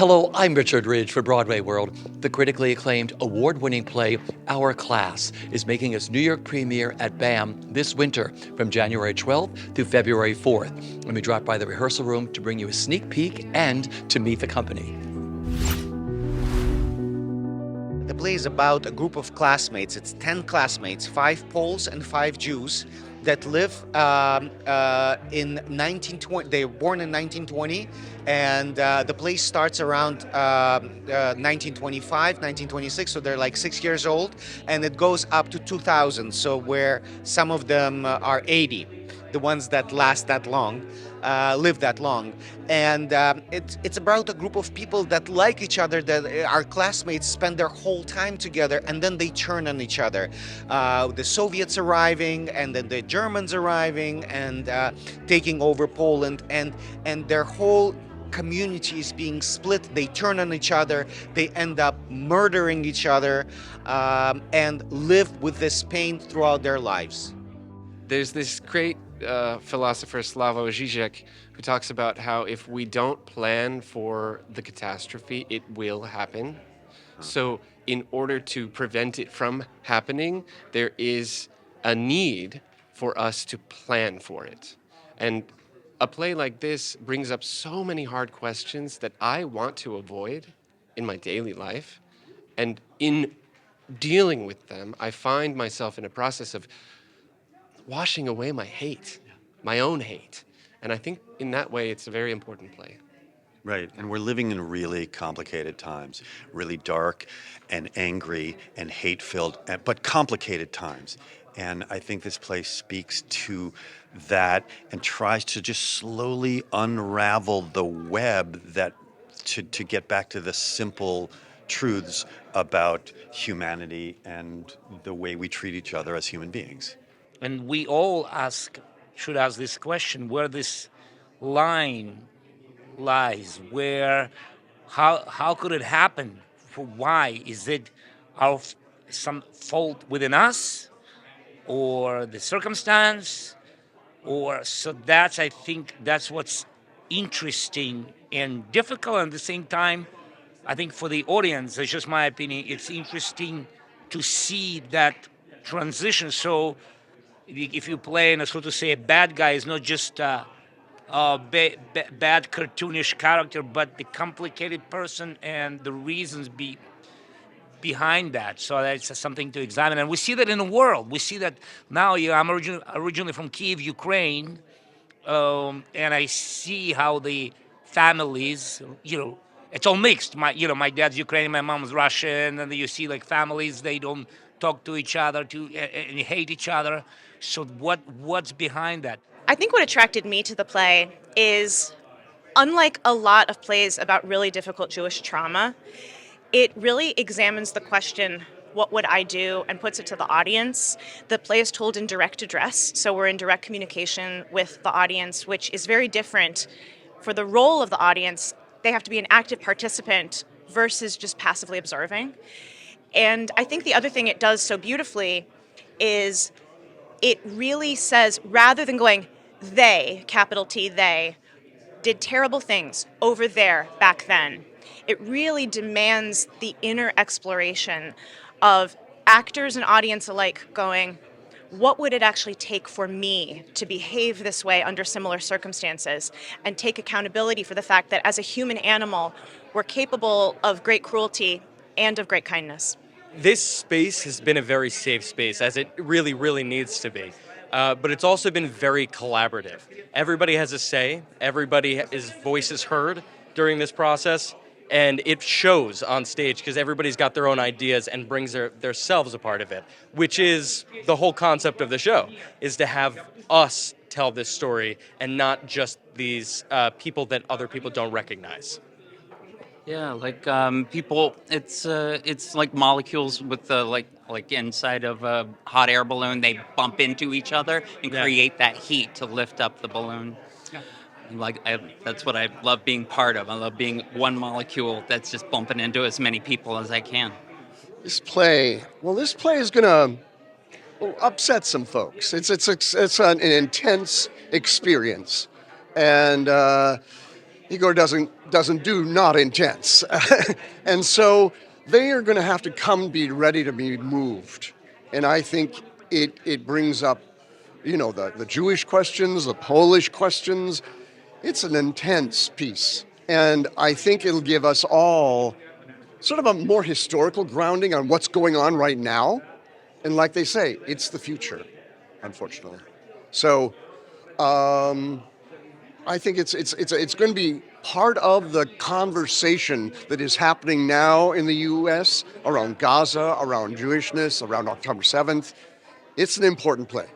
Hello, I'm Richard Ridge for BroadwayWorld. The critically acclaimed, award-winning play, Our Class, is making its New York premiere at BAM this winter from January 12th through February 4th. Let me drop by the rehearsal room to bring you a sneak peek and to meet the company. The play is about a group of classmates. It's 10 classmates, 5 Poles and 5 Jews, that live in 1920. They were born in 1920, and the play starts around 1925, 1926. So they're like 6 years old, and it goes up to 2000. So where some of them are 80, the ones that last that long. Live that long, and it's about a group of people that like each other, that are classmates, spend their whole time together, and then they turn on each other. The Soviets arriving, and then the Germans arriving, and taking over Poland, and their whole community is being split. They turn on each other, they end up murdering each other, and live with this pain throughout their lives. There's this great philosopher, Slavoj Žižek, who talks about how if we don't plan for the catastrophe, it will happen. So in order to prevent it from happening, there is a need for us to plan for it. And a play like this brings up so many hard questions that I want to avoid in my daily life. And in dealing with them, I find myself in a process of washing away my hate, my own hate. And I think in that way, it's a very important play. Right, and we're living in really complicated times, really dark and angry and hate-filled, but complicated times. And I think this play speaks to that and tries to just slowly unravel the web that to get back to the simple truths about humanity and the way we treat each other as human beings. And we all should ask this question, where this line lies, how could it happen? Why? Is it some fault within us, or the circumstance? I think that's what's interesting and difficult at the same time. I think for the audience, it's just my opinion, it's interesting to see that transition. So if you play in so to say, a bad guy is not just a bad cartoonish character, but the complicated person and the reasons behind that. So that's something to examine. And we see that in the world. We see that now. I'm originally from Kyiv, Ukraine, and I see how the families, it's all mixed. My dad's Ukrainian, my mom's Russian, and you see like families, they don't talk to each other, and hate each other. So what's behind that? I think what attracted me to the play is, unlike a lot of plays about really difficult Jewish trauma, it really examines the question, what would I do, and puts it to the audience. The play is told in direct address, so we're in direct communication with the audience, which is very different. For the role of the audience, they have to be an active participant versus just passively observing. And I think the other thing it does so beautifully is it really says, rather than going, they, capital T, they, did terrible things over there back then, it really demands the inner exploration of actors and audience alike going, what would it actually take for me to behave this way under similar circumstances, and take accountability for the fact that as a human animal, we're capable of great cruelty and of great kindness. This space has been a very safe space, as it really, really needs to be. But it's also been very collaborative. Everybody has a say. Everybody's voice is heard during this process. And it shows on stage because everybody's got their own ideas and brings their selves a part of it, which is the whole concept of the show, is to have us tell this story and not just these people that other people don't recognize. Yeah, like people, it's like molecules with the like inside of a hot air balloon. They bump into each other and create that heat to lift up the balloon. Yeah. That's what I love being part of. I love being one molecule that's just bumping into as many people as I can. This play is gonna upset some folks. It's an intense experience, and Igor doesn't do not intense. And so they are going to have to come be ready to be moved. And I think it brings up, the Jewish questions, the Polish questions. It's an intense piece. And I think it'll give us all sort of a more historical grounding on what's going on right now. And like they say, it's the future, unfortunately. So I think it's going to be part of the conversation that is happening now in the U.S. around Gaza, around Jewishness, around October 7th. It's an important play.